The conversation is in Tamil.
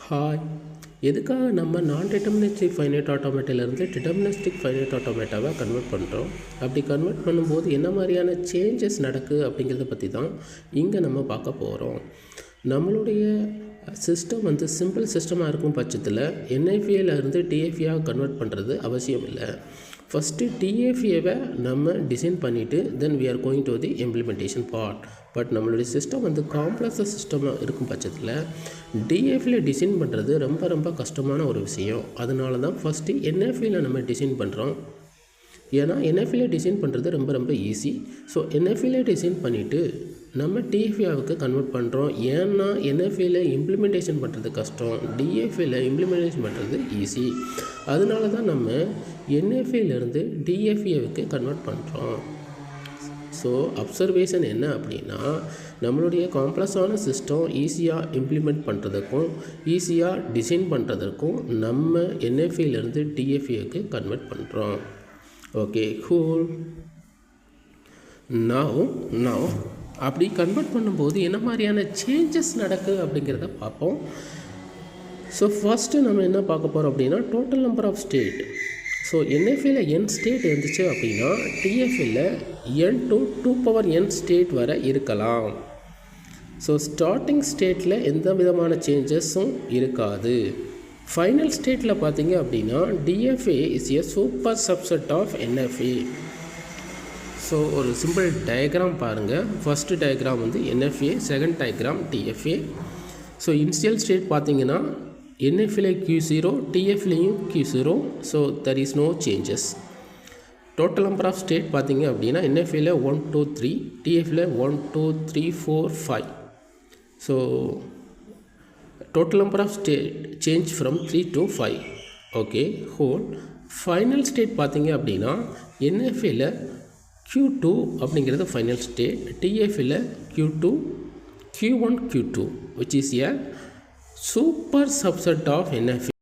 ஹாய், எதுக்காக நம்ம நான் டிட்டர்மினிஸ்டிக் ஃபைனைட் ஆட்டோமேட்டாலேருந்து டிட்டர்மினிஸ்டிக் ஃபைனைட் ஆட்டோமேட்டாவை கன்வெர்ட் பண்ணுறோம். அப்படி கன்வெர்ட் பண்ணும்போது என்ன மாதிரியான சேஞ்சஸ் நடக்குது அப்படிங்கிறத பற்றி தான் இங்கே நம்ம பார்க்க போகிறோம். நம்மளுடைய சிஸ்டம் சிம்பிள் சிஸ்டமாக இருக்கும் பட்சத்தில் என்ஐபிஏலேருந்து டிஎஃப்ஏயாக கன்வெர்ட் பண்ணுறது அவசியம் இல்லை. ஃபஸ்ட்டு டிஎஃப்ஏவை நம்ம டிசைன் பண்ணிவிட்டு then we are going to the implementation part. But நம்மளுடைய சிஸ்டம் காம்ப்ளெக்ஸாக சிஸ்டமாக இருக்கும் பட்சத்தில் டிஎஃப்ஏ டிசைன் பண்ணுறது ரொம்ப கஷ்டமான ஒரு விஷயம். அதனால தான் ஃபஸ்ட்டு என்எஃப்ஏல நம்ம டிசைன் பண்ணுறோம். ஏன்னா என்எஃப்ஏல டிசைன் பண்ணுறது ரொம்ப ஈஸி. ஸோ என்எஃப்ஏல டிசைன் பண்ணிவிட்டு நம்ம டிஎஃப்ஏவுக்கு கன்வெர்ட் பண்ணுறோம். ஏன்னா என்எஃப்ஏல இம்ப்ளிமெண்டேஷன் பண்ணுறது கஷ்டம், டிஎஃப்ஏல இம்ப்ளிமெண்டேஷன் பண்ணுறது ஈஸி. அதனால தான் நம்ம என்எஃப்ஏலேருந்து டிஎஃப்ஏவுக்கு கன்வெர்ட் பண்ணுறோம். ஸோ அப்சர்வேஷன் என்ன அப்படின்னா, நம்மளுடைய காம்ப்ளெக்ஸான சிஸ்டம் ஈஸியாக இம்ப்ளிமெண்ட் பண்ணுறதுக்கும் ஈஸியாக டிசைன் பண்ணுறதுக்கும் நம்ம என்எஃப்ஏலேருந்து டிஎஃப்ஏவுக்கு கன்வெர்ட் பண்ணுறோம். Okay, cool. நவ் அப்படி கன்வெர்ட் பண்ணும்போது என்ன மாதிரியான சேஞ்சஸ் நடக்குது அப்படிங்கிறத பார்ப்போம். ஸோ ஃபஸ்ட்டு நம்ம என்ன பார்க்க போகிறோம் அப்படின்னா, total number of state. So என்எஃப்ஏல n ஸ்டேட் இருந்துச்சு அப்படின்னா டிஎஃப்ஏல n to 2n ஸ்டேட் வரை இருக்கலாம். ஸோ ஸ்டார்டிங் ஸ்டேட்டில் எந்த விதமான சேஞ்சஸும் இருக்காது. ஃபைனல் ஸ்டேட்டில் பார்த்தீங்க அப்படின்னா DFA is a super subset of NFA. So ஒரு சிம்பிள் டயக்ராம் பாருங்கள். First diagram NFA, second diagram DFA. So initial state பார்த்தீங்கன்னா என்எஃப்ஏல Q0, டிஎஃப்லேயும் Q0. So there is no changes. Total number of state பார்த்தீங்க அப்படின்னா என்எஃப்ஏல 1 2 3, டிஎஃப்ல 1 2 3 4 5. So total number of state change from 3 to 5. Okay, whole. Final state பார்த்தீங்க அப்படின்னா என்எஃப்ஏல Q2 அப்படிங்கிறது ஃபைனல் ஸ்டேட், டிஎஃப்ஏல Q2, Q1, Q2 which is a super subset of NFA.